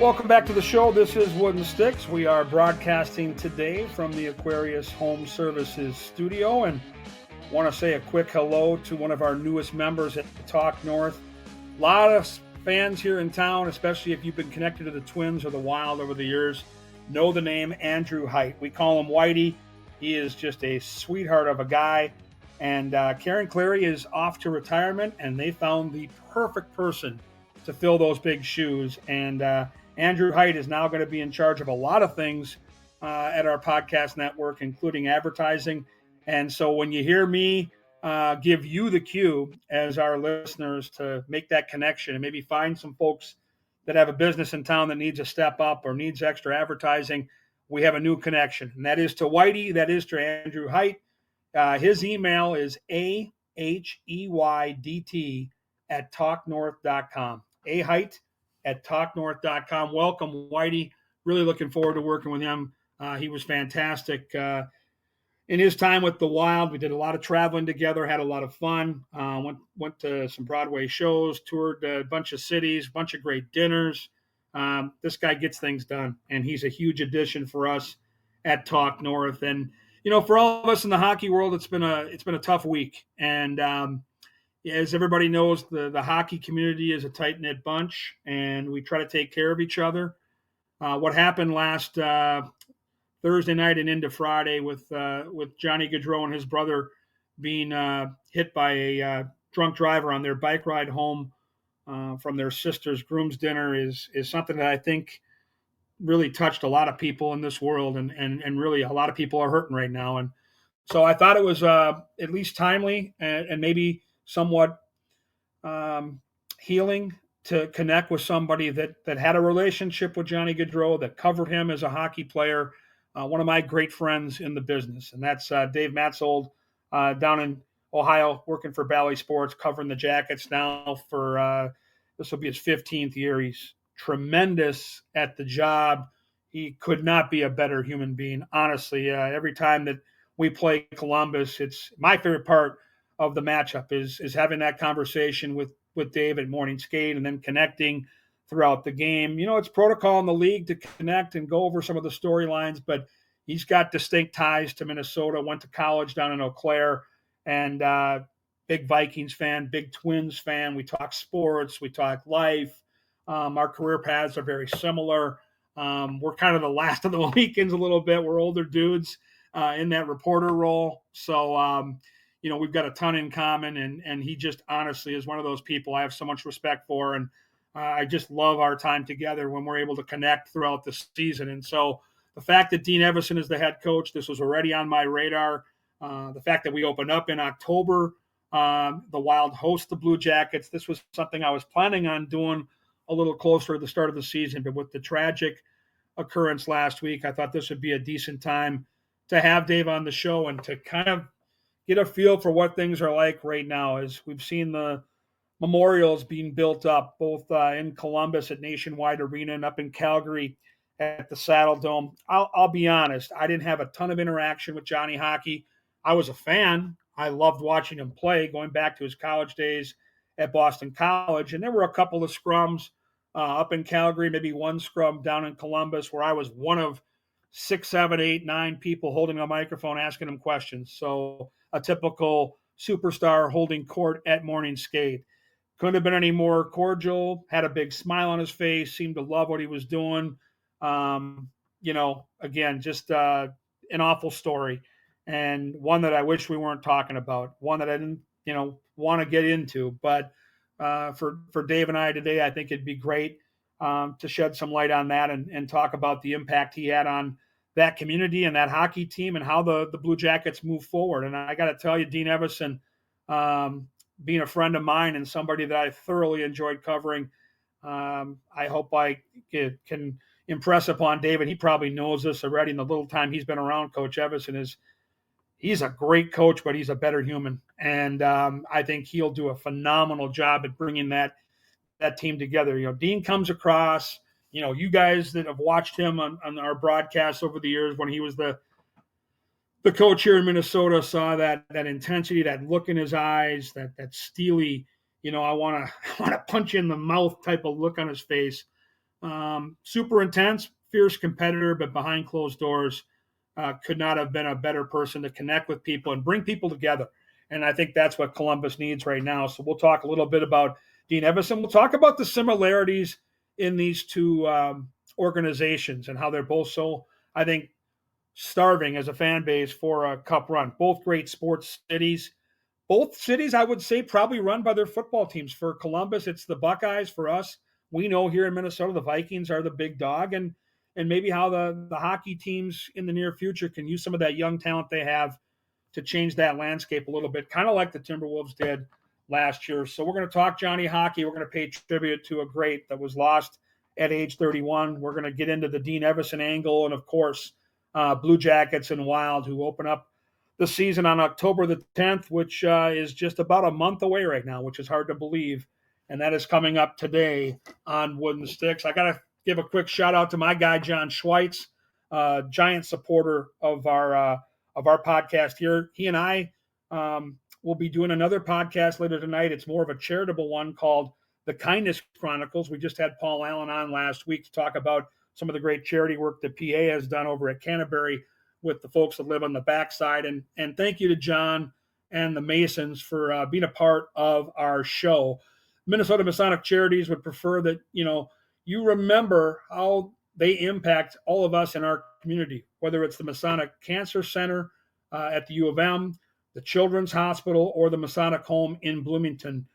Welcome back to the show. This is Wooden Sticks. We are broadcasting today from the Aquarius Home Services studio, and want to say a quick hello to one of our newest members at Talk North. A lot of fans here in town, especially if you've been connected to the Twins or the Wild over the years, know the name Andrew Height. We call him Whitey. He is just a sweetheart of a guy. And Karen Cleary is off to retirement, and they found the perfect person to fill those big shoes. And Andrew Height is now going to be in charge of a lot of things at our podcast network, including advertising. And so when you hear me give you the cue as our listeners to make that connection and maybe find some folks that have a business in town that needs a step up or needs extra advertising, we have a new connection. And that is to Whitey. That is to Andrew Height. His email is aheydt@talknorth.com. aheight@talknorth.com. Welcome, Whitey. Really looking forward to working with him. He was fantastic in his time with the Wild. We did a lot of traveling together, had a lot of fun. Went to some Broadway shows, toured a bunch of cities, a bunch of great dinners. This guy gets things done, and he's a huge addition for us at Talk North. And you know, for all of us in the hockey world, it's been a tough week. And as everybody knows, the hockey community is a tight-knit bunch, and we try to take care of each other. What happened last Thursday night and into Friday with Johnny Gaudreau and his brother being hit by a drunk driver on their bike ride home from their sister's groom's dinner is something that I think really touched a lot of people in this world, and really a lot of people are hurting right now. And so I thought it was at least timely and maybe somewhat healing to connect with somebody that had a relationship with Johnny Gaudreau, that covered him as a hockey player, one of my great friends in the business. And that's Dave Maetzold down in Ohio, working for Bally Sports, covering the Jackets now for this will be his 15th year. He's tremendous at the job. He could not be a better human being, honestly. Every time that we play Columbus, it's my favorite part of the matchup is having that conversation with Dave at morning skate and then connecting throughout the game. You know, it's protocol in the league to connect and go over some of the storylines, but he's got distinct ties to Minnesota, went to college down in Eau Claire, and big Vikings fan, big Twins fan. We talk sports, we talk life. Our career paths are very similar. We're kind of the last of the weekends a little bit. We're older dudes in that reporter role. So, you know, we've got a ton in common, and he just honestly is one of those people I have so much respect for. And I just love our time together when we're able to connect throughout the season. And so the fact that Dean Evason is the head coach, this was already on my radar. The fact that we opened up in October, the Wild host the Blue Jackets, this was something I was planning on doing a little closer at the start of the season. But with the tragic occurrence last week, I thought this would be a decent time to have Dave on the show and to kind of get a feel for what things are like right now, as we've seen the memorials being built up both in Columbus at Nationwide Arena and up in Calgary at the Saddle Dome. I'll be honest, I didn't have a ton of interaction with Johnny Hockey. I was a fan. I loved watching him play, going back to his college days at Boston College. And there were a couple of scrums up in Calgary, maybe one scrum down in Columbus, where I was one of 6, 7, 8, 9 people holding a microphone, asking him questions. So a typical superstar holding court at morning skate. Couldn't have been any more cordial, had a big smile on his face, seemed to love what he was doing. You know, again, just an awful story, and one that I wish we weren't talking about, one that I didn't, you know, want to get into. But for Dave and I today, I think it'd be great to shed some light on that and talk about the impact he had on that community and that hockey team and how the Blue Jackets move forward. And I got to tell you, Dean Evason, being a friend of mine and somebody that I thoroughly enjoyed covering, I hope I can impress upon David. He probably knows this already in the little time he's been around. Coach Evason he's a great coach, but he's a better human. And I think he'll do a phenomenal job at bringing that team together. You know, Dean comes across, you know, you guys that have watched him on our broadcasts over the years when he was the coach here in Minnesota saw that intensity, that look in his eyes, that steely, you know, I want to punch you in the mouth type of look on his face. Super intense, fierce competitor, but behind closed doors, could not have been a better person to connect with people and bring people together. And I think that's what Columbus needs right now. So we'll talk a little bit about Dean Evason. We'll talk about the similarities in these two organizations and how they're both so, I think, starving as a fan base for a cup run. Both great sports cities. Both cities, I would say, probably run by their football teams. For Columbus, it's the Buckeyes. For us, we know here in Minnesota, the Vikings are the big dog, and maybe how the hockey teams in the near future can use some of that young talent they have to change that landscape a little bit, kind of like the Timberwolves did last year. So we're going to talk Johnny Hockey. We're going to pay tribute to a great that was lost at age 31. We're going to get into the Dean Evason angle, and of course, Blue Jackets and Wild, who open up the season on October the 10th, which is just about a month away right now, which is hard to believe. And that is coming up today on Wooden Sticks. I got to give a quick shout out to my guy, John Schweitz, giant supporter of our podcast here. He and I will be doing another podcast later tonight. It's more of a charitable one called The Kindness Chronicles. We just had Paul Allen on last week to talk about some of the great charity work that PA has done over at Canterbury with the folks that live on the backside. And thank you to John and the Masons for being a part of our show. Minnesota Masonic Charities would prefer that, you remember how they impact all of us in our community, whether it's the Masonic Cancer Center at the U of M, the Children's Hospital, or the Masonic Home in Bloomington.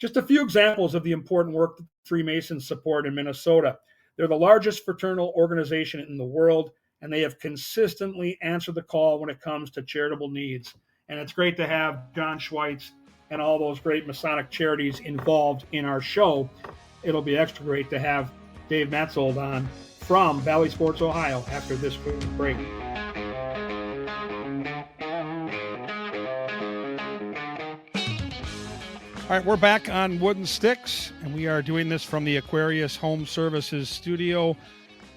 Just a few examples of the important work that Freemasons support in Minnesota. They're the largest fraternal organization in the world, and they have consistently answered the call when it comes to charitable needs. And it's great to have John Schweitz and all those great Masonic charities involved in our show. It'll be extra great to have Dave Maetzold on from Valley Sports, Ohio, after this quick break. All right, we're back on Wooden Sticks, and we are doing this from the Aquarius Home Services studio.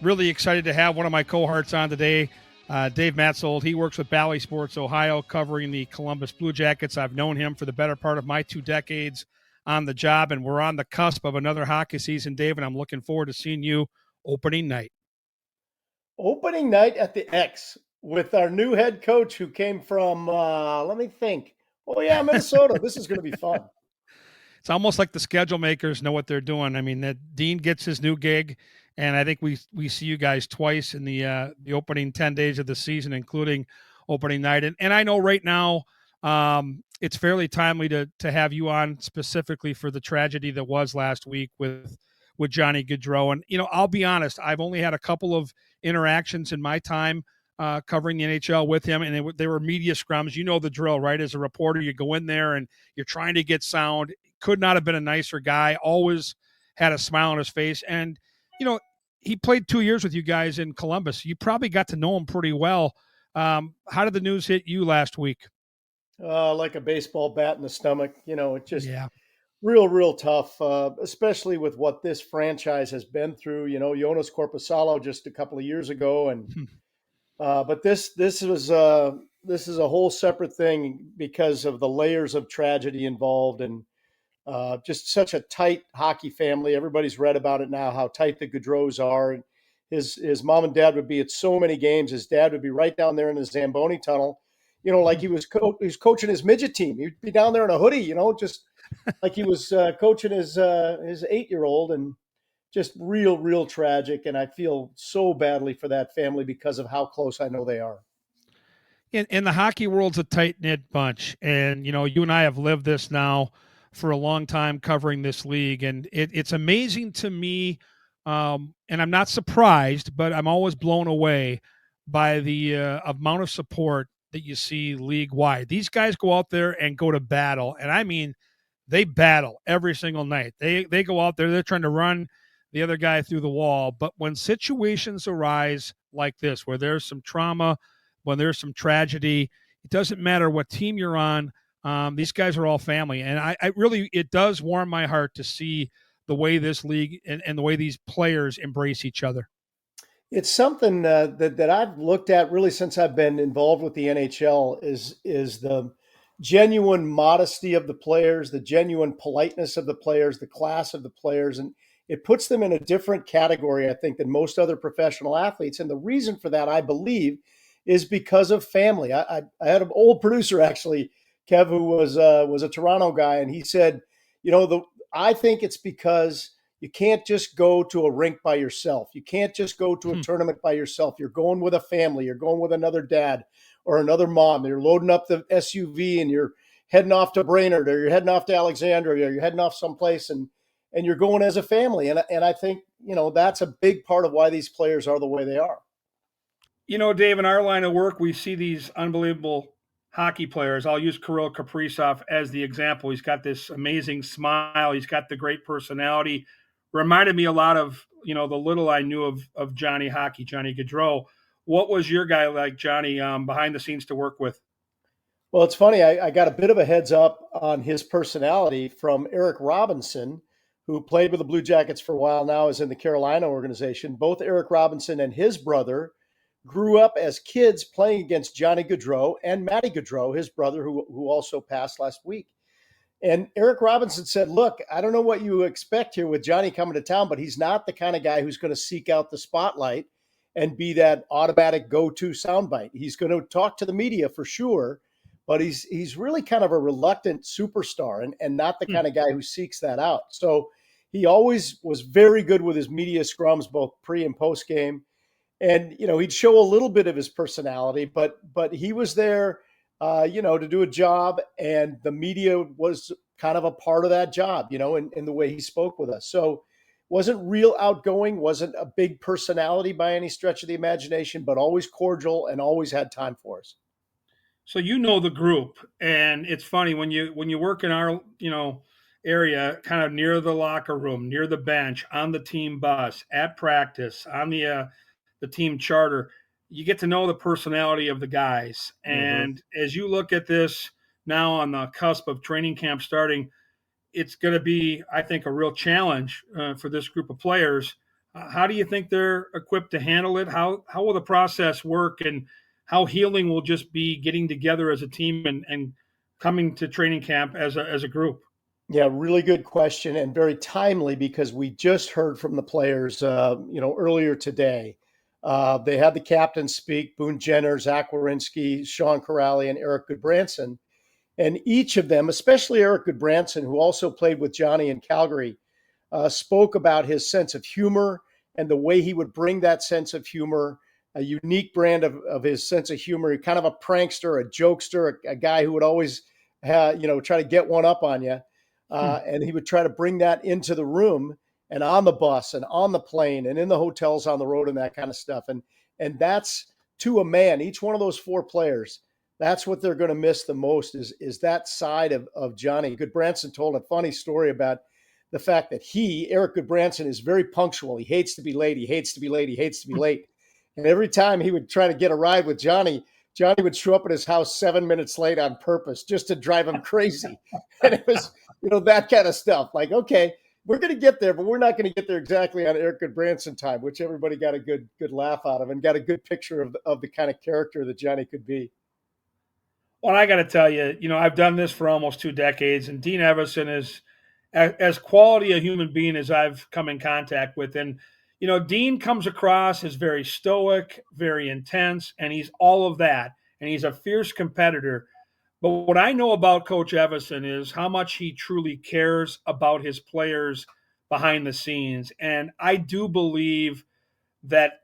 Really excited to have one of my cohorts on today, Dave Maetzold. He works with Valley Sports Ohio, covering the Columbus Bluejackets. I've known him for the better part of my 2 decades on the job, and we're on the cusp of another hockey season, Dave, and I'm looking forward to seeing you opening night. Opening night at the X with our new head coach who came from, let me think. Oh, yeah, Minnesota. This is going to be fun. It's almost like the schedule makers know what they're doing. I mean, that Dean gets his new gig, and I think we see you guys twice in the opening 10 days of the season, including opening night. And I know right now it's fairly timely to have you on specifically for the tragedy that was last week with Johnny Gaudreau. And, I'll be honest, I've only had a couple of interactions in my time covering the NHL with him, and they were media scrums. You know the drill, right? As a reporter, you go in there and you're trying to get sound. Could not have been a nicer guy, always had a smile on his face. And, he played 2 years with you guys in Columbus. You probably got to know him pretty well. How did the news hit you last week? Like a baseball bat in the stomach. It just real tough, especially with what this franchise has been through. Jonas Corposalo just a couple of years ago. And but this is a whole separate thing because of the layers of tragedy involved, and just such a tight hockey family. Everybody's read about it now, how tight the Gaudreaus are. And his mom and dad would be at so many games. His dad would be right down there in the Zamboni tunnel, like he was coaching his midget team. He'd be down there in a hoodie, just like he was coaching his 8-year-old, and just real tragic. And I feel so badly for that family because of how close I know they are. In the hockey world's a tight-knit bunch. And, you and I have lived this now for a long time covering this league. And it's amazing to me, and I'm not surprised, but I'm always blown away by the amount of support that you see league-wide. These guys go out there and go to battle. And I mean, they battle every single night. They go out there, they're trying to run the other guy through the wall. But when situations arise like this, where there's some trauma, when there's some tragedy, it doesn't matter what team you're on. These guys are all family. And I really, it does warm my heart to see the way this league and the way these players embrace each other. It's something that I've looked at really since I've been involved with the NHL is the genuine modesty of the players, the genuine politeness of the players, the class of the players. And it puts them in a different category, I think, than most other professional athletes. And the reason for that, I believe, is because of family. I had an old producer, actually, Kev, who was a Toronto guy, and he said, I think it's because you can't just go to a rink by yourself. You can't just go to a tournament by yourself. You're going with a family. You're going with another dad or another mom. You're loading up the SUV and you're heading off to Brainerd, or you're heading off to Alexandria, or you're heading off someplace, and you're going as a family. And I think, that's a big part of why these players are the way they are. Dave, in our line of work, we see these unbelievable hockey players. I'll use Kirill Kaprizov as the example. He's got this amazing smile. He's got the great personality. Reminded me a lot of, the little I knew of Johnny Hockey, Johnny Gaudreau. What was your guy like, Johnny, behind the scenes to work with? Well, it's funny. I got a bit of a heads up on his personality from Eric Robinson, who played with the Blue Jackets for a while now, is in the Carolina organization. Both Eric Robinson and his brother grew up as kids playing against Johnny Gaudreau and Matty Gaudreau, his brother, who also passed last week. And Eric Robinson said, look, I don't know what you expect here with Johnny coming to town, but he's not the kind of guy who's going to seek out the spotlight and be that automatic go-to soundbite. He's going to talk to the media for sure, but he's really kind of a reluctant superstar and not the kind of guy who seeks that out. So he always was very good with his media scrums, both pre and post game. And, he'd show a little bit of his personality, but he was there, to do a job, and the media was kind of a part of that job, in the way he spoke with us. So wasn't real outgoing, wasn't a big personality by any stretch of the imagination, but always cordial and always had time for us. So the group, and it's funny when you work in our area, kind of near the locker room, near the bench, on the team bus, at practice, on the team charter, you get to know the personality of the guys. And as you look at this now on the cusp of training camp starting, it's going to be, I think, a real challenge for this group of players. How do you think they're equipped to handle it? How will the process work, and how healing will just be getting together as a team and coming to training camp as a group? Yeah, really good question, and very timely, because we just heard from the players, earlier today. They had the captains speak: Boone Jenner, Zach Werenski, Sean Corrali, and Eric Goodbranson. And each of them, especially Eric Goodbranson, who also played with Johnny in Calgary, spoke about his sense of humor and the way he would bring that sense of humor, a unique brand of his sense of humor, kind of a prankster, a jokester, a guy who would always, try to get one up on you. And he would try to bring that into the room and on the bus and on the plane and in the hotels on the road and that kind of stuff. And that's, to a man, each one of those four players, that's what they're going to miss the most is that side of Johnny. Goodbranson told a funny story about the fact that Eric Goodbranson, is very punctual. He hates to be late. He hates to be late. He hates to be late. And every time he would try to get a ride with Johnny would show up at his house 7 minutes late on purpose just to drive him crazy. And it was, that kind of stuff. Like, okay, we're going to get there, but we're not going to get there exactly on Eric Goodbranson time, which everybody got a good laugh out of and got a good picture of the kind of character that Johnny could be. Well, I got to tell you, I've done this for almost 2 decades, and Dean Evason is as quality a human being as I've come in contact with. And, Dean comes across as very stoic, very intense, and he's all of that. And he's a fierce competitor. But what I know about Coach Evason is how much he truly cares about his players behind the scenes. And I do believe that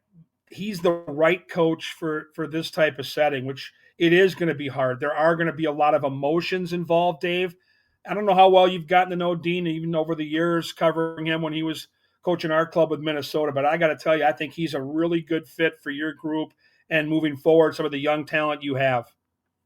he's the right coach for this type of setting, which it is going to be hard. There are going to be a lot of emotions involved, Dave. I don't know how well you've gotten to know Dean, even over the years covering him when he was coaching our club with Minnesota, but I got to tell you, I think he's a really good fit for your group and moving forward, some of the young talent you have.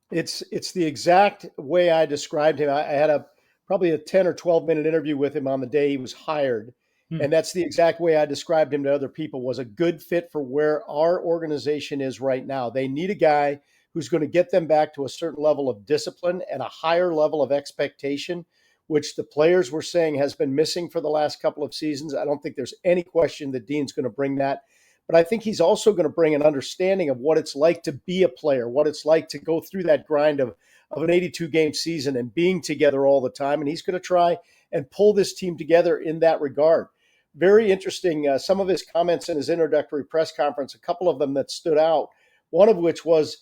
It's the exact way I described him. I had probably a 10 or 12-minute interview with him on the day he was hired. And that's the exact way I described him to other people, was a good fit for where our organization is right now. They need a guy who's going to get them back to a certain level of discipline and a higher level of expectation, which the players were saying has been missing for the last couple of seasons. I don't think there's any question that Dean's going to bring that. But I think he's also going to bring an understanding of what it's like to be a player, what it's like to go through that grind of an 82-game season and being together all the time. And he's going to try and pull this team together in that regard. very interesting. Some of his comments in his introductory press conference, a couple of them that stood out. One of which was,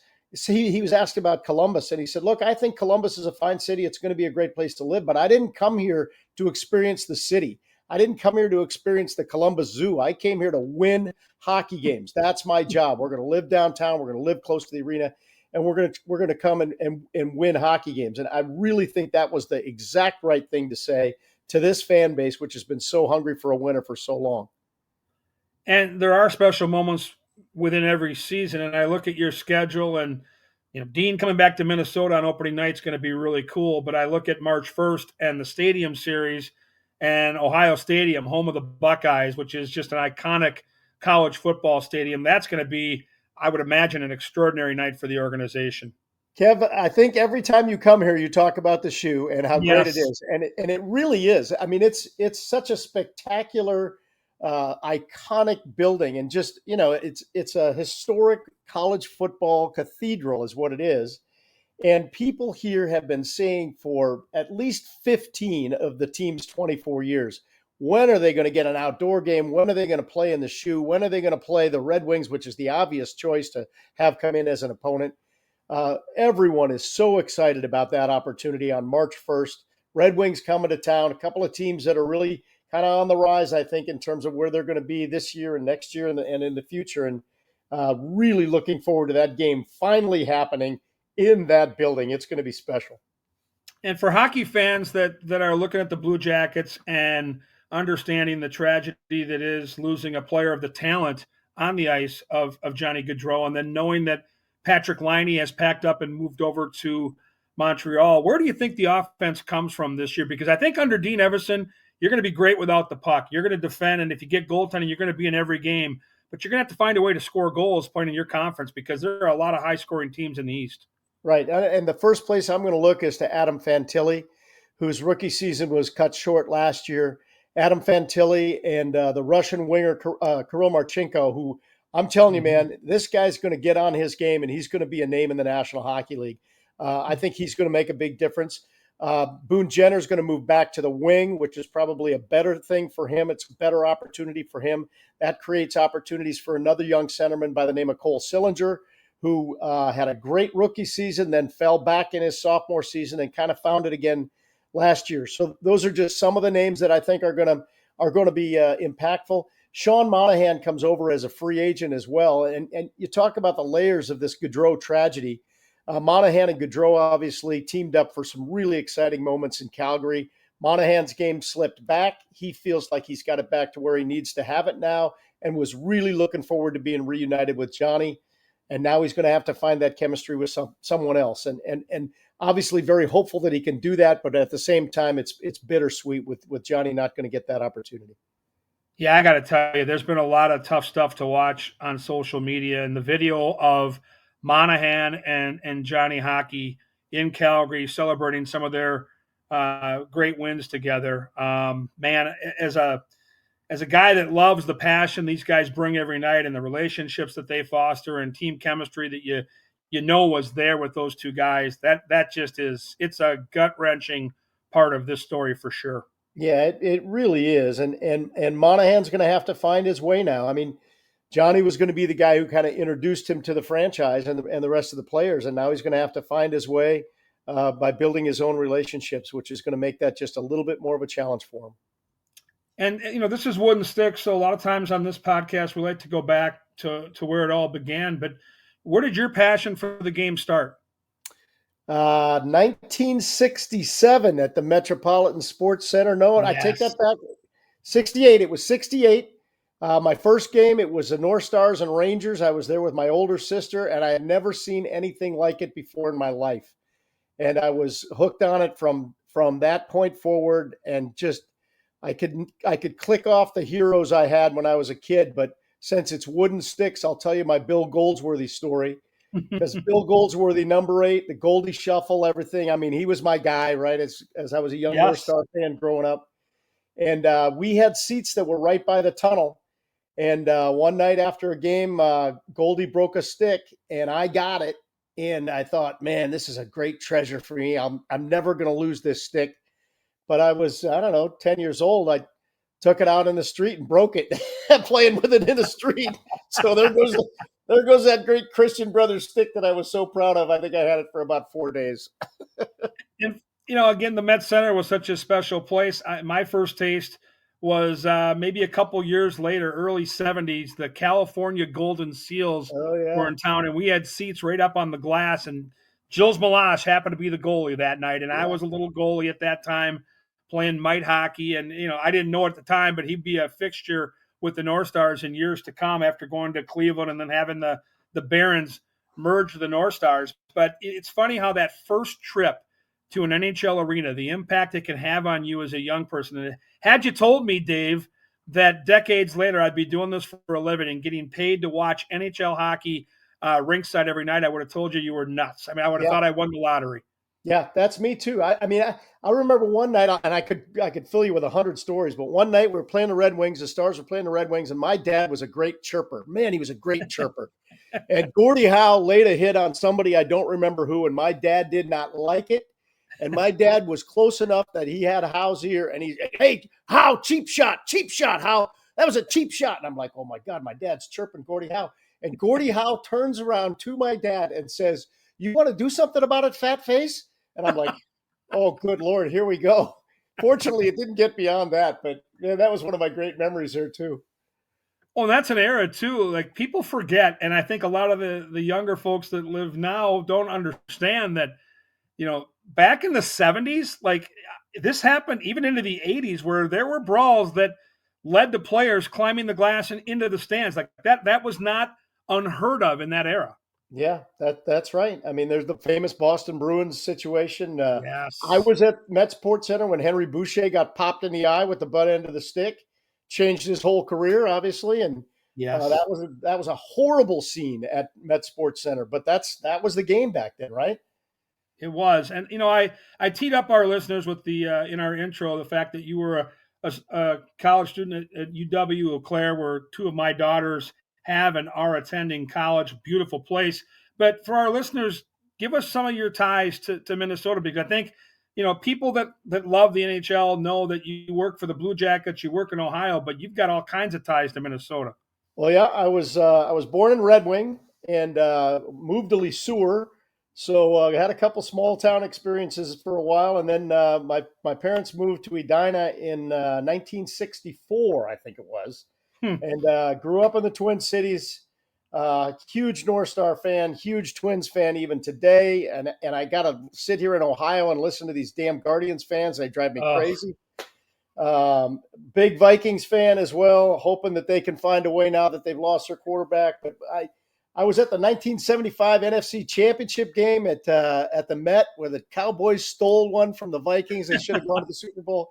he was asked about Columbus, and he said, "Look, I think Columbus is a fine city. It's going to be a great place to live, but I didn't come here to experience the city. I didn't come here to experience the Columbus Zoo. I came here to win hockey games. That's my job. We're going to live downtown. We're going to live close to the arena, and we're going to come and win hockey games." And I really think that was the exact right thing to say to this fan base, which has been so hungry for a winner for so long. And there are special moments within every season. And I look at your schedule, and Dean coming back to Minnesota on opening night is going to be really cool. But I look at March 1st and the Stadium Series and Ohio Stadium, home of the Buckeyes, which is just an iconic college football stadium. That's going to be, I would imagine, an extraordinary night for the organization. Kev, I think every time you come here, you talk about the shoe and how great it is, and it really is. I mean, it's such a spectacular, iconic building, and just it's a historic college football cathedral, is what it is. And people here have been saying for at least 15 of the team's 24 years, when are they going to get an outdoor game? When are they going to play in the shoe? When are they going to play the Red Wings, which is the obvious choice to have come in as an opponent? Everyone is so excited about that opportunity on March 1st. Red Wings coming to town, a couple of teams that are really kind of on the rise, I think, in terms of where they're going to be this year and next year and in the future. And really looking forward to that game finally happening in that building. It's going to be special. And for hockey fans that are looking at the Blue Jackets and understanding the tragedy that is losing a player of the talent on the ice of Johnny Gaudreau, and then knowing that Patrick Laine has packed up and moved over to Montreal, where do you think the offense comes from this year? Because I think under Dean Evason, you're going to be great without the puck. You're going to defend, and if you get goaltending, you're going to be in every game. But you're going to have to find a way to score goals playing in your conference, because there are a lot of high-scoring teams in the East. Right. And the first place I'm going to look is to Adam Fantilli, whose rookie season was cut short last year. Adam Fantilli and the Russian winger Kirill Marchenko, who I'm telling you, man, this guy's going to get on his game, and he's going to be a name in the National Hockey League. I think he's going to make a big difference. Boone Jenner's going to move back to the wing, which is probably a better thing for him. It's a better opportunity for him. That creates opportunities for another young centerman by the name of Cole Sillinger, who had a great rookie season, then fell back in his sophomore season and kind of found it again last year. So those are just some of the names that I think are going to be impactful. Sean Monahan comes over as a free agent as well. And you talk about the layers of this Gaudreau tragedy. Monahan and Gaudreau obviously teamed up for some really exciting moments in Calgary. Monahan's game slipped back. He feels like he's got it back to where he needs to have it now, and was really looking forward to being reunited with Johnny. And now he's going to have to find that chemistry with someone else. And obviously very hopeful that he can do that. But at the same time, it's bittersweet with Johnny not going to get that opportunity. Yeah, I got to tell you, there's been a lot of tough stuff to watch on social media, and the video of Monahan and Johnny Hockey in Calgary celebrating some of their great wins together. Man, as a guy that loves the passion these guys bring every night, and the relationships that they foster, and team chemistry that you know was there with those two guys, that just is, it's a gut-wrenching part of this story for sure. Yeah, it really is. And Monahan's going to have to find his way now. I mean, Johnny was going to be the guy who kind of introduced him to the franchise and the rest of the players, and now he's going to have to find his way by building his own relationships, which is going to make that just a little bit more of a challenge for him. And, this is Wooden Stick, so a lot of times on this podcast, we like to go back to where it all began. But where did your passion for the game start? 1967 at the Metropolitan Sports Center. No, yes. I take that back. 68. It was 68. My first game, it was the North Stars and Rangers. I was there with my older sister, and I had never seen anything like it before in my life. And I was hooked on it from that point forward, and just I could click off the heroes I had when I was a kid. But since it's Wooden Sticks, I'll tell you my Bill Goldsworthy story. Because Bill Goldsworthy, number 8, the Goldie Shuffle, everything. I mean, he was my guy, right? As I was a young North Star fan growing up. And we had seats that were right by the tunnel. And one night after a game, Goldie broke a stick, and I got it. And I thought, man, this is a great treasure for me. I'm never going to lose this stick. But I was, 10 years old. I took it out in the street and broke it, playing with it in the street. So there goes that great Christian Brothers stick that I was so proud of. I think I had it for about 4 days. And again, the Met Center was such a special place. My first taste was maybe a couple years later, early '70s. The California Golden Seals Oh were yeah, in town, and we had seats right up on the glass. And Jules Malash happened to be the goalie that night, and I yeah, was a little goalie at that time, playing mite hockey. And I didn't know at the time, but he'd be a fixture with the North Stars in years to come after going to Cleveland and then having the Barons merge with the North Stars. But it's funny how that first trip to an NHL arena, the impact it can have on you as a young person. And had you told me, Dave, that decades later I'd be doing this for a living and getting paid to watch NHL hockey rinkside every night, I would have told you were nuts. I mean, I would have yeah. thought I won the lottery. Yeah, that's me too. I mean, I remember one night, and I could fill you with 100 stories. But one night we were playing the Red Wings. The Stars were playing the Red Wings, and my dad was a great chirper. Man, he was a great chirper. And Gordie Howe laid a hit on somebody I don't remember who, and my dad did not like it. And my dad was close enough that he had Howe's ear, and he, hey, Howe, cheap shot, Howe. That was a cheap shot. And I'm like, oh my God, my dad's chirping Gordie Howe. And Gordie Howe turns around to my dad and says, "You want to do something about it, fat face?" And I'm like, oh, good Lord, here we go. Fortunately, it didn't get beyond that, but yeah, that was one of my great memories there too. Well, that's an era too. Like people forget, and I think a lot of the younger folks that live now don't understand that back in the '70s, like this happened even into the '80s, where there were brawls that led to players climbing the glass and into the stands. Like that was not unheard of in that era. Yeah, that's right. I mean, there's the famous Boston Bruins situation. I Yes. was at Met Sports Center when Henry Boucher got popped in the eye with the butt end of the stick, changed his whole career, obviously, and Yes. that was a horrible scene at Met Sports Center. But that was the game back then, right? It was, and I teed up our listeners with the in our intro the fact that you were a college student at UW Eau Claire, where two of my daughters have and are attending college. Beautiful place. But for our listeners, give us some of your ties to Minnesota, because I think people that love the NHL know that you work for the Blue Jackets, you work in Ohio, but you've got all kinds of ties to Minnesota. Well, yeah, I was born in Red Wing and moved to Le Sueur, so I had a couple small town experiences for a while, and then my parents moved to Edina in 1964, I think it was, Hmm. and grew up in the Twin Cities. Huge North Star fan, huge Twins fan even today, and I got to sit here in Ohio and listen to these damn Guardians fans. They drive me Oh, crazy. Big Vikings fan as well, hoping that they can find a way now that they've lost their quarterback. But I was at the 1975 NFC Championship game at the Met, where the Cowboys stole one from the Vikings. They should have gone to the Super Bowl.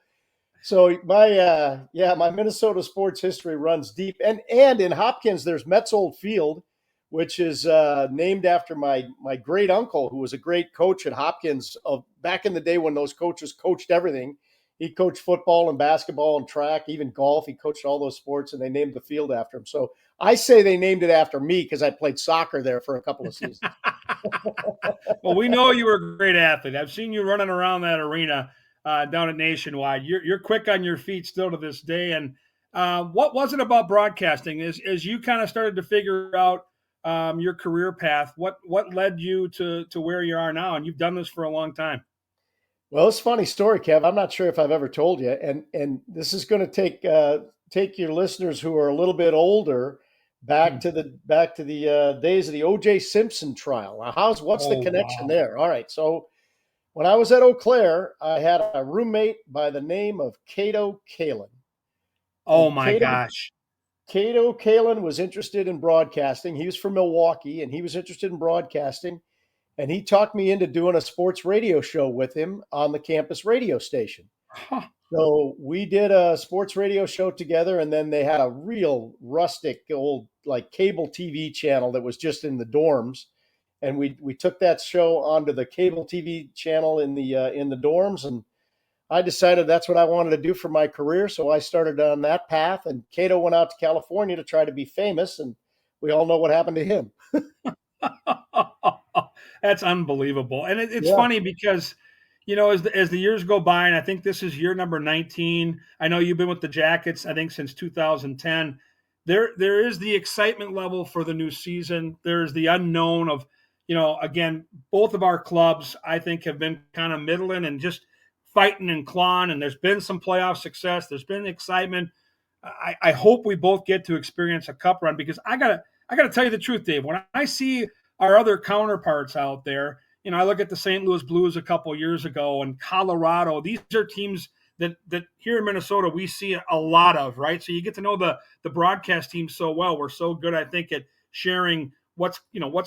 So my Minnesota sports history runs deep, and in Hopkins there's Maetzold Field, which is named after my great uncle, who was a great coach at Hopkins of back in the day when those coaches coached everything. He coached football and basketball and track, even golf. He coached all those sports, and they named the field after him. So I say they named it after me because I played soccer there for a couple of seasons. well, we know you were a great athlete. I've seen you running around that arena down at Nationwide. You're quick on your feet still to this day. And what was it about broadcasting? As you kind of started to figure out your career path, what led you to where you are now? And you've done this for a long time. Well, it's a funny story, Kev. I'm not sure if I've ever told you, and this is going to take your listeners who are a little bit older back Hmm. to the days of the O.J. Simpson trial. Now, what's the Oh, connection wow. there? All right, so when I was at Eau Claire, I had a roommate by the name of Cato Kalin, Oh, and my gosh. Cato Kalin was interested in broadcasting. He was from Milwaukee, and he was interested in broadcasting. And he talked me into doing a sports radio show with him on the campus radio station. Huh. So we did a sports radio show together, and then they had a real rustic old like cable TV channel that was just in the dorms, and we took that show onto the cable TV channel in the dorms, and I decided that's what I wanted to do for my career, so I started on that path. And Cato went out to California to try to be famous, and we all know what happened to him. That's unbelievable. And it's Yeah, funny because, As the years go by, and I think this is year number 19. I know you've been with the Jackets, I think, since 2010. There is the excitement level for the new season. There's the unknown of, again, both of our clubs, I think, have been kind of middling and just fighting and clawing. And there's been some playoff success. There's been excitement. I hope we both get to experience a cup run, because I gotta tell you the truth, Dave. When I see our other counterparts out there, I look at the St. Louis Blues a couple years ago and Colorado. These are teams that here in Minnesota we see a lot of, right? So you get to know the broadcast team so well. We're so good, I think, at sharing what's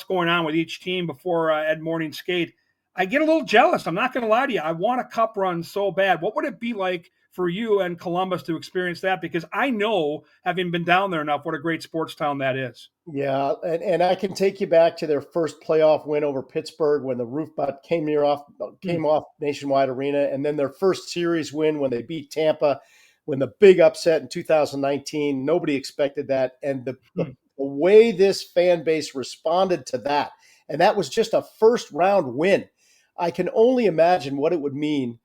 going on with each team before Ed Morning skate. I get a little jealous. I'm not going to lie to you. I want a cup run so bad. What would it be like for you and Columbus to experience that? Because I know, having been down there enough, what a great sports town that is. Yeah, and I can take you back to their first playoff win over Pittsburgh when the roof came off Nationwide Arena, and then their first series win when they beat Tampa, when the big upset in 2019. Nobody expected that, and the way this fan base responded to that, and that was just a first round win. I can only imagine what it would mean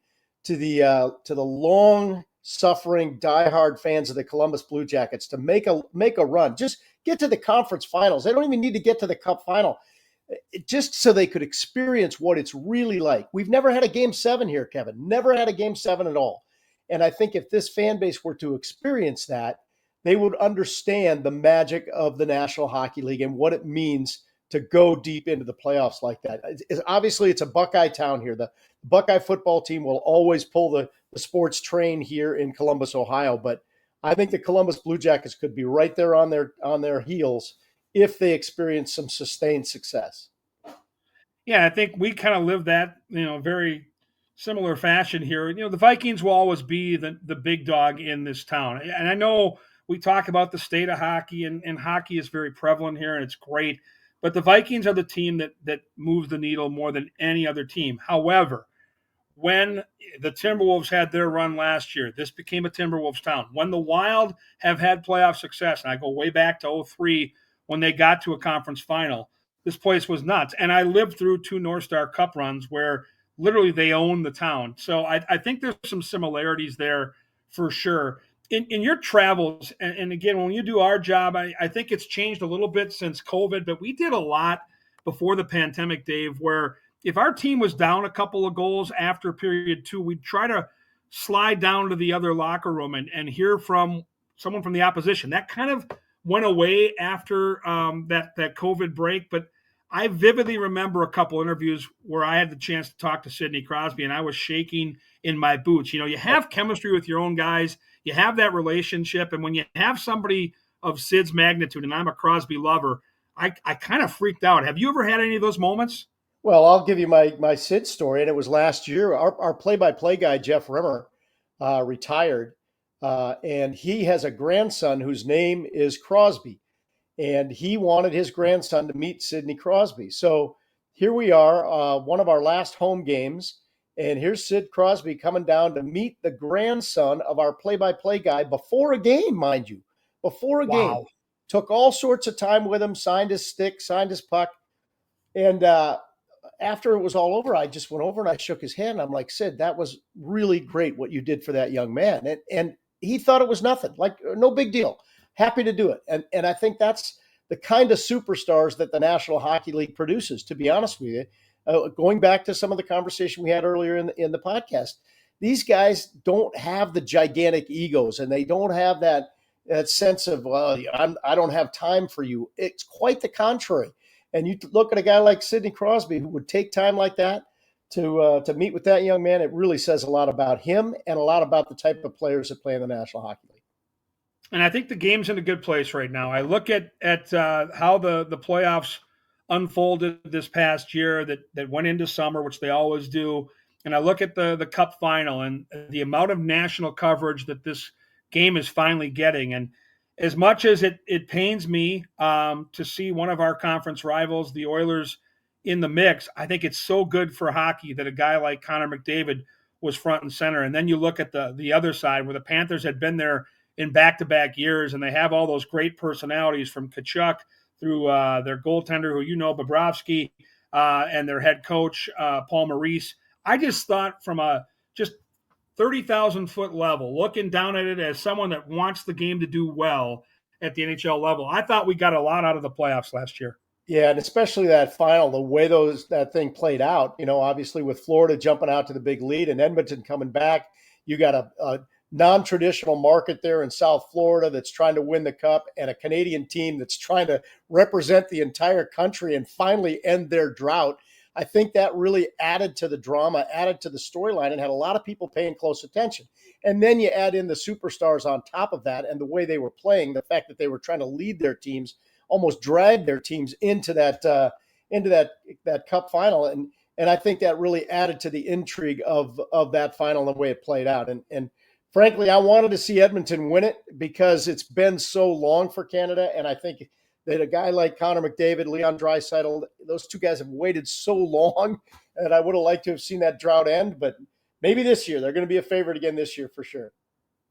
to the long suffering diehard fans of the Columbus Blue Jackets to make a run. Just get to the conference finals. They don't even need to get to the cup final, just so they could experience what it's really like. We've never had a game 7 here, Kevin. Never had a game 7 at all. And I think if this fan base were to experience that, they would understand the magic of the National Hockey League and what it means to go deep into the playoffs like that. Obviously, it's a Buckeye town here. The Buckeye football team will always pull the sports train here in Columbus, Ohio. But I think the Columbus Blue Jackets could be right there on their heels if they experience some sustained success. Yeah, I think we kind of live that, very similar fashion here. The Vikings will always be the big dog in this town. And I know we talk about the state of hockey, and hockey is very prevalent here, and it's great. But the Vikings are the team that moves the needle more than any other team. However, when the Timberwolves had their run last year, this became a Timberwolves town. When the Wild have had playoff success, and I go way back to 03 when they got to a conference final, this place was nuts. And I lived through 2 North Star Cup runs where literally they own the town. So I think there's some similarities there for sure. In your travels, and again, when you do our job, I think it's changed a little bit since COVID, but we did a lot before the pandemic, Dave, where if our team was down a couple of goals after period 2, we'd try to slide down to the other locker room and hear from someone from the opposition. That kind of went away after that COVID break, but I vividly remember a couple interviews where I had the chance to talk to Sidney Crosby, and I was shaking in my boots. You have chemistry with your own guys. You have that relationship. And when you have somebody of Sid's magnitude, and I'm a Crosby lover, I kind of freaked out. Have you ever had any of those moments? Well, I'll give you my Sid story, and it was last year. Our play-by-play guy, Jeff Rimmer, retired, and he has a grandson whose name is Crosby. And he wanted his grandson to meet Sidney Crosby. So here we are, one of our last home games, and here's Sid Crosby coming down to meet the grandson of our play-by-play guy before a game, mind you, before a game. Took all sorts of time with him, signed his stick, signed his puck. And after it was all over, I just went over and I shook his hand. I'm like, Sid, that was really great what you did for that young man. And he thought it was nothing, like no big deal. Happy to do it. And I think that's the kind of superstars that the National Hockey League produces, to be honest with you. Going back to some of the conversation we had earlier in the podcast, these guys don't have the gigantic egos, and they don't have that sense of, I don't have time for you. It's quite the contrary. And you look at a guy like Sidney Crosby, who would take time like that to meet with that young man. It really says a lot about him and a lot about the type of players that play in the National Hockey League. And I think the game's in a good place right now. I look at how the playoffs unfolded this past year that went into summer, which they always do. And I look at the Cup final and the amount of national coverage that this game is finally getting. And as much as it pains me to see one of our conference rivals, the Oilers, in the mix, I think it's so good for hockey that a guy like Connor McDavid was front and center. And then you look at the other side where the Panthers had been there in back-to-back years, and they have all those great personalities from Tkachuk through their goaltender, who Bobrovsky, and their head coach, Paul Maurice. I just thought from a just 30,000-foot level, looking down at it as someone that wants the game to do well at the NHL level, I thought we got a lot out of the playoffs last year. Yeah, and especially that final, the way that thing played out, obviously with Florida jumping out to the big lead and Edmonton coming back, you got a non-traditional market there in South Florida that's trying to win the cup and a Canadian team that's trying to represent the entire country and finally end their drought. I think that really added to the drama, added to the storyline, and had a lot of people paying close attention. And then you add in the superstars on top of that and the way they were playing, the fact that they were trying to lead their teams, almost drag their teams into that cup final, and I think that really added to the intrigue of that final and the way it played out. And frankly, I wanted to see Edmonton win it because it's been so long for Canada, and I think that a guy like Connor McDavid, Leon Draisaitl, those two guys have waited so long, and I would have liked to have seen that drought end. But maybe this year they're going to be a favorite again this year for sure.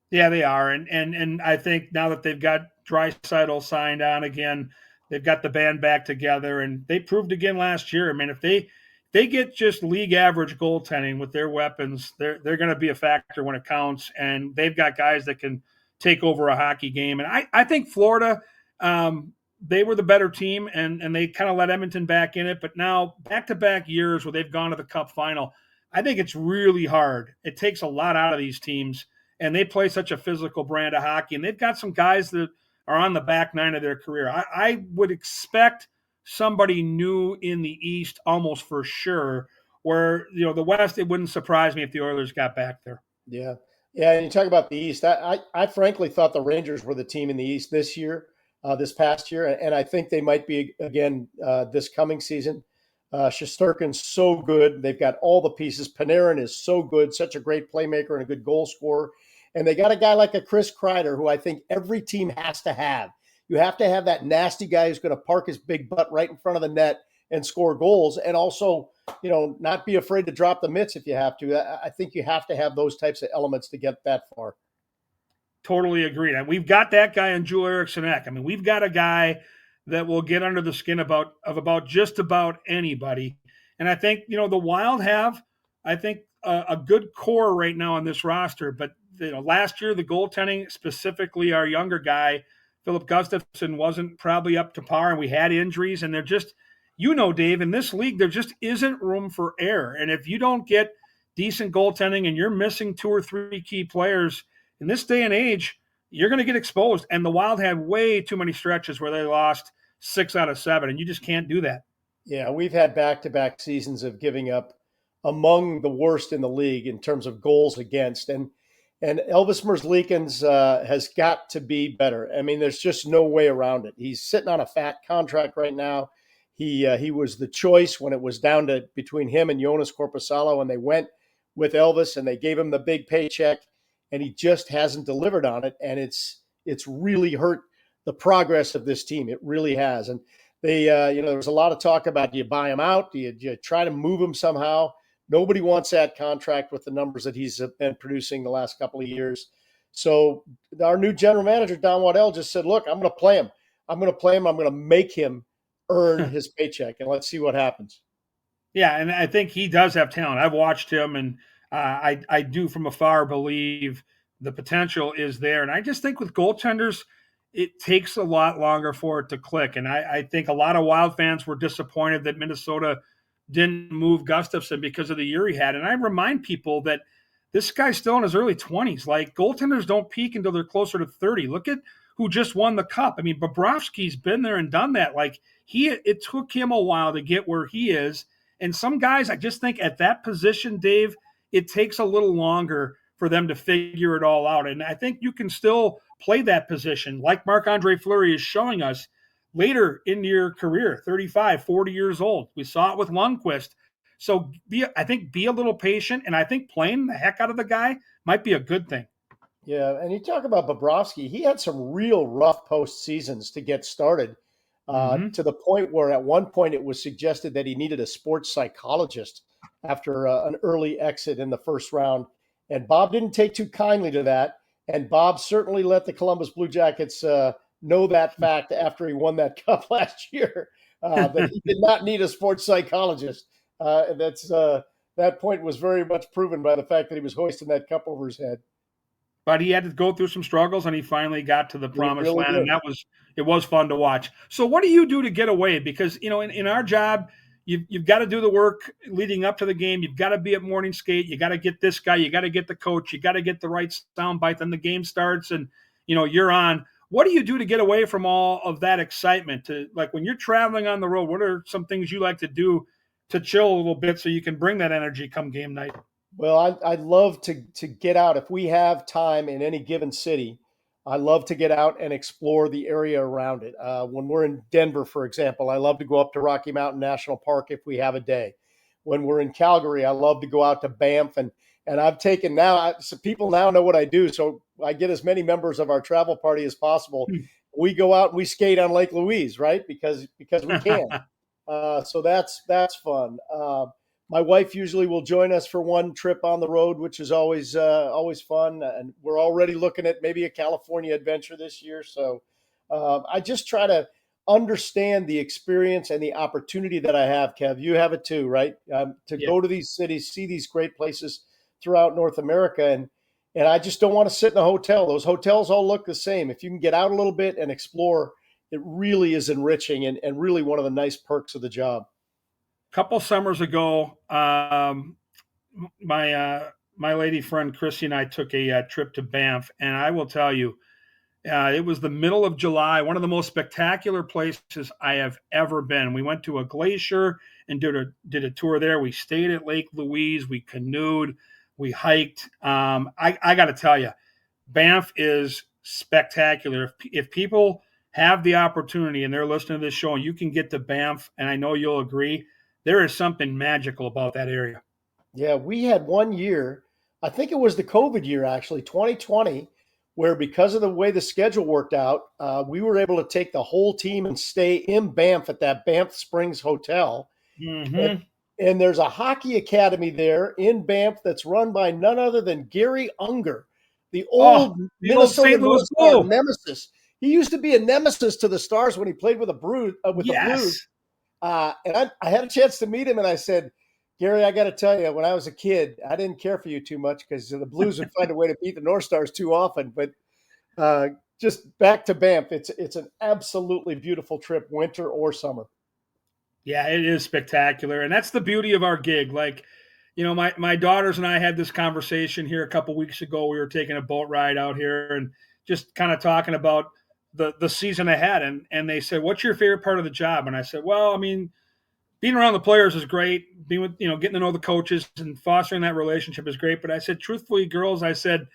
Yeah, they are, and I think now that they've got Draisaitl signed on again, they've got the band back together, and they proved again last year. I mean, if they get just league average goaltending with their weapons, they're going to be a factor when it counts, and they've got guys that can take over a hockey game. And I think Florida, they were the better team, and they kind of let Edmonton back in it. But now back-to-back years where they've gone to the Cup final, I think it's really hard. It takes a lot out of these teams, and they play such a physical brand of hockey, and they've got some guys that are on the back nine of their career. I would expect somebody new in the East almost for sure, where, the West, it wouldn't surprise me if the Oilers got back there. Yeah. Yeah, and you talk about the East. I frankly thought the Rangers were the team in the East this year, this past year, and I think they might be again this coming season. Shesterkin's so good. They've got all the pieces. Panarin is so good, such a great playmaker and a good goal scorer. And they got a guy like a Chris Kreider, who I think every team has to have. You have to have that nasty guy who's going to park his big butt right in front of the net and score goals, and also, not be afraid to drop the mitts if you have to. I think you have to have those types of elements to get that far. Totally agreed. And we've got that guy in Joel Eriksson Ek. I mean, we've got a guy that will get under the skin of about just about anybody. And I think, the Wild have, I think, a good core right now on this roster. But, last year, the goaltending, specifically our younger guy, Philip Gustafsson, wasn't probably up to par, and we had injuries. And they're just, Dave, in this league, there just isn't room for error. And if you don't get decent goaltending and you're missing 2 or 3 key players in this day and age, you're going to get exposed. And the Wild had way too many stretches where they lost 6 out of 7, and you just can't do that. Yeah, we've had back-to-back seasons of giving up among the worst in the league in terms of goals against. And Elvis Merzlikins has got to be better. I mean, there's just no way around it. He's sitting on a fat contract right now. He was the choice when it was down to between him and Jonas Korpisalo, and they went with Elvis, and they gave him the big paycheck, and he just hasn't delivered on it. And it's really hurt the progress of this team. It really has. And they, there was a lot of talk about, do you buy him out? Do you try to move him somehow? Nobody wants that contract with the numbers that he's been producing the last couple of years. So our new general manager, Don Waddell, just said, look, I'm going to play him. I'm going to make him earn his paycheck, and let's see what happens. Yeah, and I think he does have talent. I've watched him, and I do from afar believe the potential is there. And I just think with goaltenders, it takes a lot longer for it to click. And I think a lot of Wild fans were disappointed that Minnesota didn't move Gustafsson because of the year he had. And I remind people that this guy's still in his early 20s. Like, goaltenders don't peak until they're closer to 30. Look at who just won the Cup. I mean, Bobrovsky's been there and done that. Like, it took him a while to get where he is. And some guys, I just think at that position, Dave, it takes a little longer for them to figure it all out. And I think you can still play that position like Marc-Andre Fleury is showing us later in your career, 35, 40 years old. We saw it with Lundqvist. So be a little patient, and I think playing the heck out of the guy might be a good thing. Yeah, and you talk about Bobrovsky. He had some real rough post seasons to get started, to the point where at one point it was suggested that he needed a sports psychologist after an early exit in the first round. And Bob didn't take too kindly to that. And Bob certainly let the Columbus Bluejackets know that fact after he won that cup last year, that he did not need a sports psychologist. That's that point was very much proven by the fact that he was hoisting that cup over his head. But he had to go through some struggles, and he finally got to the promised really land, did. and it was fun to watch. So, what do you do to get away? Because in our job, you've got to do the work leading up to the game. You've got to be at morning skate. You got to get this guy. You got to get the coach. You got to get the right sound bite. Then the game starts, and you're on. What do you do to get away from all of that excitement? To like when you're traveling on the road, what are some things you like to do to chill a little bit so you can bring that energy come game night? Well, I love to get out if we have time in any given city. I love to get out and explore the area around it. When we're in Denver, for example, I love to go up to Rocky Mountain National Park if we have a day. When we're in Calgary, I love to go out to Banff, and I've taken now. So people now know what I do, so I get as many members of our travel party as possible. We go out and we skate on Lake Louise, right? Because we can. So that's fun. My wife usually will join us for one trip on the road, which is always fun. And we're already looking at maybe a California adventure this year. So I just try to understand the experience and the opportunity that I have. Kev, you have it too, right? To go to these cities, see these great places throughout North America, and I just don't want to sit in a hotel. Those hotels all look the same. If you can get out a little bit and explore, it really is enriching and really one of the nice perks of the job. Couple summers ago, my lady friend Chrissy and I took a trip to Banff, and I will tell you, it was the middle of July, one of the most spectacular places I have ever been. We went to a glacier and did a tour there. We stayed at Lake Louise. We canoed. We hiked. I got to tell you, Banff is spectacular. If people have the opportunity and they're listening to this show and you can get to Banff, and I know you'll agree, there is something magical about that area. Yeah, we had one year, I think it was the COVID year actually, 2020, where because of the way the schedule worked out, we were able to take the whole team and stay in Banff at that Banff Springs Hotel. Mm-hmm. And there's a hockey academy there in Banff that's run by none other than Gary Unger, the old the old Minnesota St. Louis North Star Blue nemesis. He used to be a nemesis to the Stars when he played with the Blues. And I had a chance to meet him, and I said, Gary, I got to tell you, when I was a kid, I didn't care for you too much because the Blues would find a way to beat the North Stars too often. But just back to Banff, it's an absolutely beautiful trip, winter or summer. Yeah, it is spectacular, and that's the beauty of our gig. Like, my daughters and I had this conversation here a couple weeks ago. We were taking a boat ride out here and just kind of talking about the season ahead, and they said, "What's your favorite part of the job?" And I said, "Well, I mean, being around the players is great. Being with, getting to know the coaches and fostering that relationship is great. But I said, truthfully, girls, I said,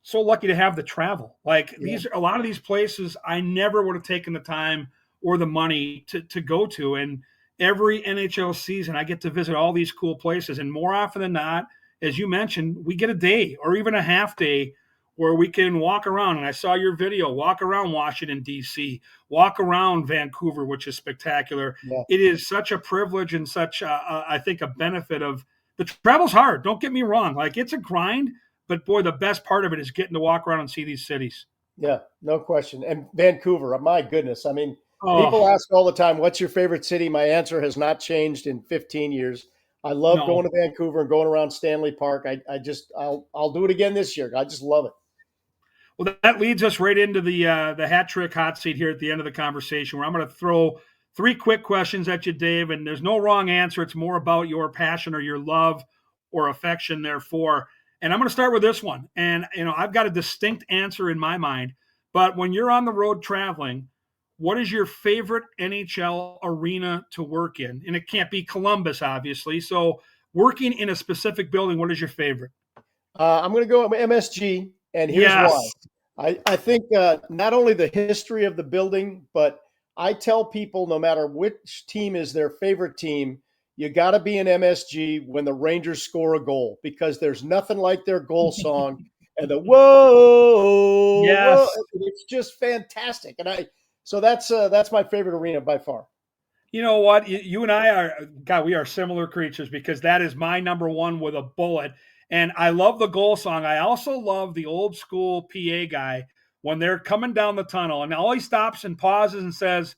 so lucky to have the travel. Like a lot of these places, I never would have taken the time or the money to go to. And every NHL season, I get to visit all these cool places. And more often than not, as you mentioned, we get a day or even a half day where we can walk around. And I saw your video, walk around Washington, D.C., walk around Vancouver, which is spectacular. Yeah. It is such a privilege and such, I think, a benefit of the travel's hard. Don't get me wrong. Like, it's a grind, but boy, the best part of it is getting to walk around and see these cities. Yeah, no question. And Vancouver, my goodness. I mean, people ask all the time, what's your favorite city? My answer has not changed in 15 years. I love going to Vancouver and going around Stanley Park. I'll do it again this year. I just love it. Well, that leads us right into the hat trick hot seat here at the end of the conversation, where I'm going to throw 3 quick questions at you, Dave, and there's no wrong answer. It's more about your passion or your love or affection, therefore. And I'm going to start with this one. And, I've got a distinct answer in my mind. But when you're on the road traveling, what is your favorite NHL arena to work in? And it can't be Columbus, obviously. So working in a specific building, what is your favorite? I'm going to go with MSG. And here's why. I think not only the history of the building, but I tell people no matter which team is their favorite team, you got to be in MSG when the Rangers score a goal because there's nothing like their goal song and the whoa, whoa, it's just fantastic. And so that's my favorite arena by far. You know what? You and I we are similar creatures because that is my number one with a bullet. And I love the goal song. I also love the old school PA guy when they're coming down the tunnel and all he stops and pauses and says,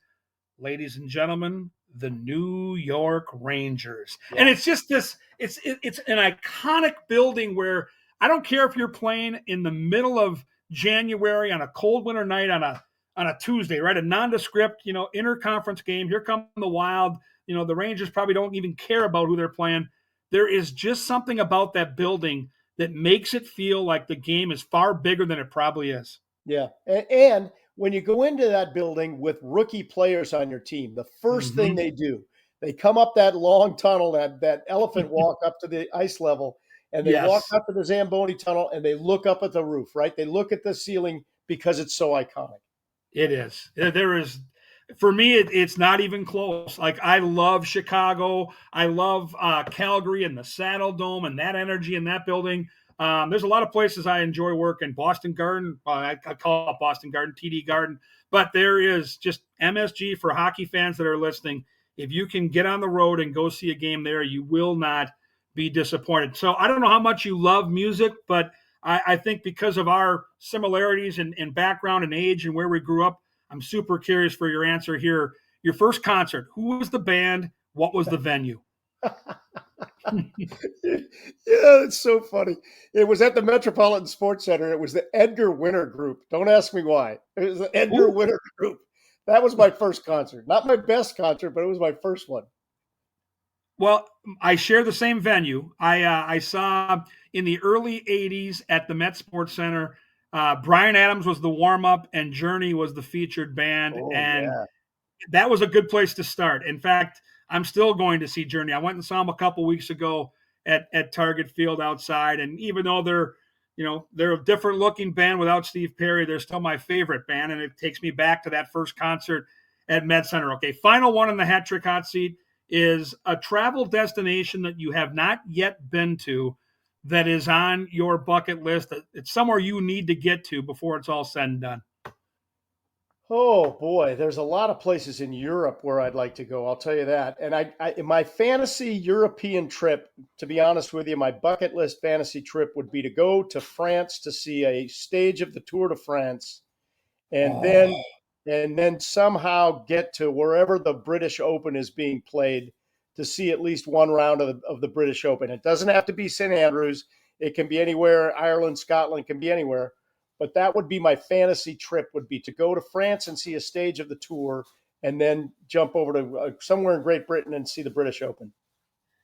"Ladies and gentlemen, the New York Rangers. Yeah. And it's just this, it's an iconic building where I don't care if you're playing in the middle of January on a cold winter night on a Tuesday, right? A nondescript, interconference game. Here come the Wild. The Rangers probably don't even care about who they're playing. There is just something about that building that makes it feel like the game is far bigger than it probably is. Yeah. And when you go into that building with rookie players on your team, the first thing they do, they come up that long tunnel, that elephant walk up to the ice level, and they walk Yes. up to the Zamboni tunnel and they look up at the roof, right? They look at the ceiling because it's so iconic. It is. There is, for me, it's not even close. Like, I love Chicago. I love Calgary and the Saddle Dome and that energy in that building. There's a lot of places I enjoy working. Boston Garden, I call it Boston Garden, TD Garden. But there is just MSG for hockey fans that are listening. If you can get on the road and go see a game there, you will not be disappointed. So I don't know how much you love music, but I think because of our similarities in background and age and where we grew up, I'm super curious for your answer here. Your first concert, who was the band? What was the venue? Yeah, it's so funny. It was at the Metropolitan Sports Center. It was the Edgar Winter Group. Don't ask me why. It was the Edgar Winter Group. That was my first concert. Not my best concert, but it was my first one. Well, I share the same venue. I saw in the early 80s at the Met Sports Center, Bryan Adams was the warm-up and Journey was the featured band. Oh, And yeah. that was a good place to start. In fact, I'm still going to see Journey. I went and saw them a couple weeks ago at Target Field outside. And even though they're a different looking band without Steve Perry, they're still my favorite band. And it takes me back to that first concert at Med Center. Okay, final one in the hat trick hot seat is a travel destination that you have not yet been to that is on your bucket list. It's somewhere you need to get to before it's all said and done. Oh boy, there's a lot of places in Europe where I'd like to go. I'll tell you that. And in my fantasy European trip, to be honest with you, my bucket list fantasy trip would be to go to France to see a stage of the Tour de France, and then somehow get to wherever the British Open is being played to see at least one round of the British Open. It doesn't have to be St. Andrews. It can be anywhere. Ireland, Scotland, can be anywhere. But that would be my fantasy trip, would be to go to France and see a stage of the tour and then jump over to somewhere in Great Britain and see the British Open.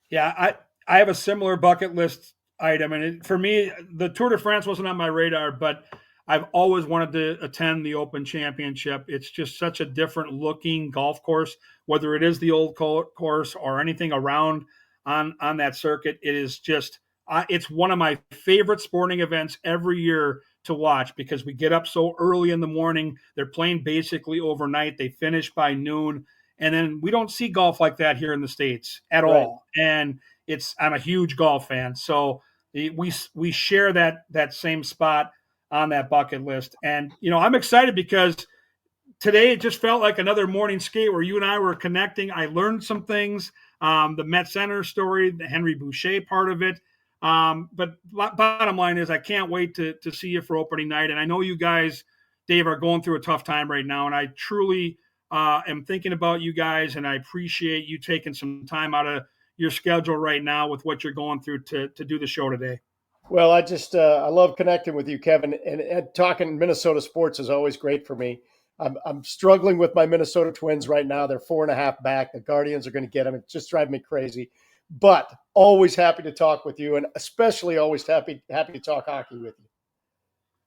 Yeah, I have a similar bucket list item. And for me, the Tour de France wasn't on my radar, but I've always wanted to attend the Open Championship. It's just such a different looking golf course, whether it is the old course or anything around on that circuit. It is just, it's one of my favorite sporting events every year to watch because we get up so early in the morning. They're playing basically overnight. They finish by noon. And then we don't see golf like that here in the States at all. And I'm a huge golf fan. So we share that same spot on that bucket list. And, I'm excited because today it just felt like another morning skate where you and I were connecting. I learned some things, the Met Center story, the Henry Boucher part of it. But bottom line is I can't wait to see you for opening night. And I know you guys, Dave, are going through a tough time right now. And I truly am thinking about you guys. And I appreciate you taking some time out of your schedule right now with what you're going through to do the show today. Well, I love connecting with you, Kevin, and talking Minnesota sports is always great for me. I'm struggling with my Minnesota Twins right now. They're 4.5 back. The Guardians are going to get them. It's just driving me crazy. But always happy to talk with you, and especially always happy to talk hockey with you.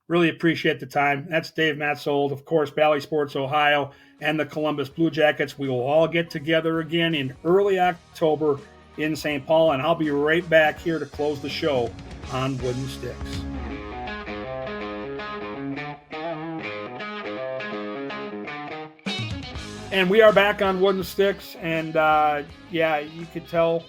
Really appreciate the time. That's Dave Maetzold, of course, Bally Sports Ohio, and the Columbus Bluejackets. We will all get together again in early October in St. Paul, and I'll be right back here to close the show on Wooden Sticks. And we are back on Wooden Sticks, and you could tell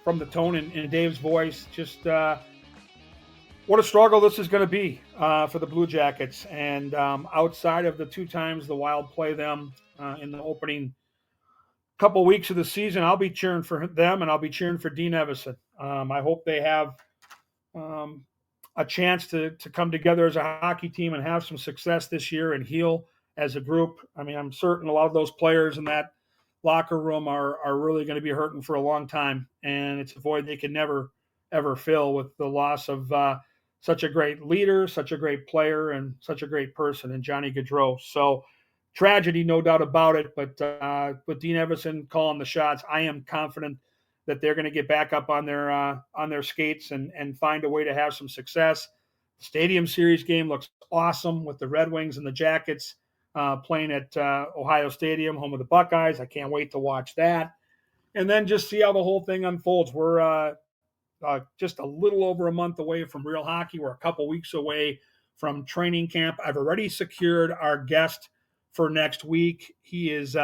from the tone in Dave's voice just what a struggle this is going to be for the Blue Jackets. And outside of the 2 times the Wild play them in the opening couple weeks of the season, I'll be cheering for them, and I'll be cheering for Dean Evason. I hope they have a chance to come together as a hockey team and have some success this year and heal as a group. I mean, I'm certain a lot of those players in that locker room are really going to be hurting for a long time, and it's a void they can never ever fill with the loss of such a great leader, such a great player, and such a great person in Johnny Gaudreau. So tragedy, no doubt about it. But with Dean Evason calling the shots, I am confident that they're going to get back up on their skates and find a way to have some success. The Stadium Series game looks awesome with the Red Wings and the Jackets playing at Ohio Stadium, home of the Buckeyes. I can't wait to watch that. And then just see how the whole thing unfolds. We're just a little over a month away from real hockey. We're a couple weeks away from training camp. I've already secured our guest for next week. He is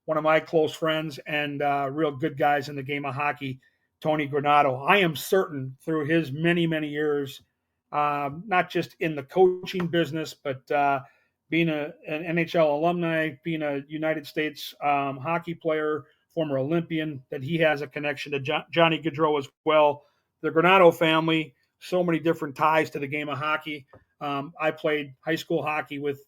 one of my close friends and real good guys in the game of hockey, Tony Granato. I am certain through his many, many years, not just in the coaching business, but being an NHL alumni, being a United States hockey player, former Olympian, that he has a connection to Johnny Gaudreau as well. The Granato family, so many different ties to the game of hockey. I played high school hockey with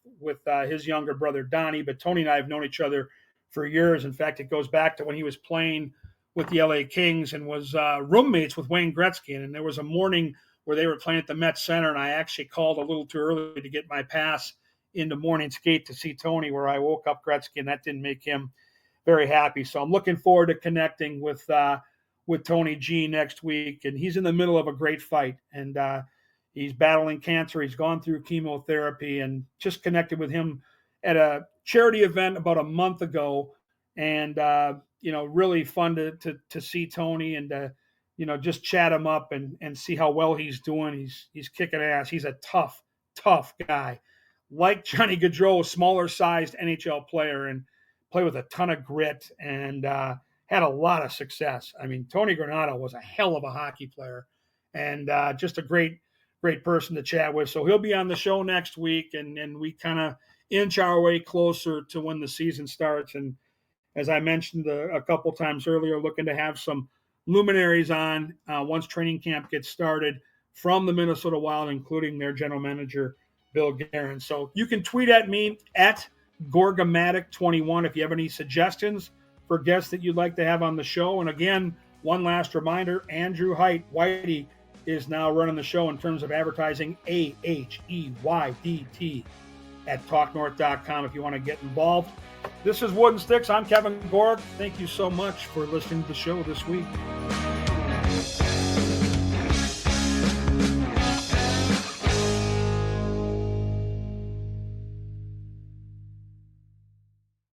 his younger brother, Donnie, but Tony and I have known each other for years. In fact, it goes back to when he was playing with the LA Kings and was roommates with Wayne Gretzky. And there was a morning where they were playing at the Met Center, and I actually called a little too early to get my pass into morning skate to see Tony, where I woke up Gretzky, and that didn't make him very happy. So I'm looking forward to connecting with Tony G next week. And he's in the middle of a great fight, and he's battling cancer. He's gone through chemotherapy, and just connected with him at a charity event about a month ago. And, really fun to see Tony and, just chat him up and see how well he's doing. He's kicking ass. He's a tough guy. Like Johnny Gaudreau, a smaller sized NHL player, and play with a ton of grit, and had a lot of success. I mean, Tony Granato was a hell of a hockey player, and just a great person to chat with. So he'll be on the show next week, and we kind of inch our way closer to when the season starts. And as I mentioned a couple times earlier, looking to have some luminaries on once training camp gets started from the Minnesota Wild, including their general manager, Bill Guerin. So you can tweet at me at Gorgamatic21 if you have any suggestions for guests that you'd like to have on the show. And again, one last reminder, Andrew Whitey is now running the show in terms of advertising, AHEYDT at talknorth.com if you want to get involved. This is Wooden Sticks. I'm Kevin Gorg. Thank you so much for listening to the show this week.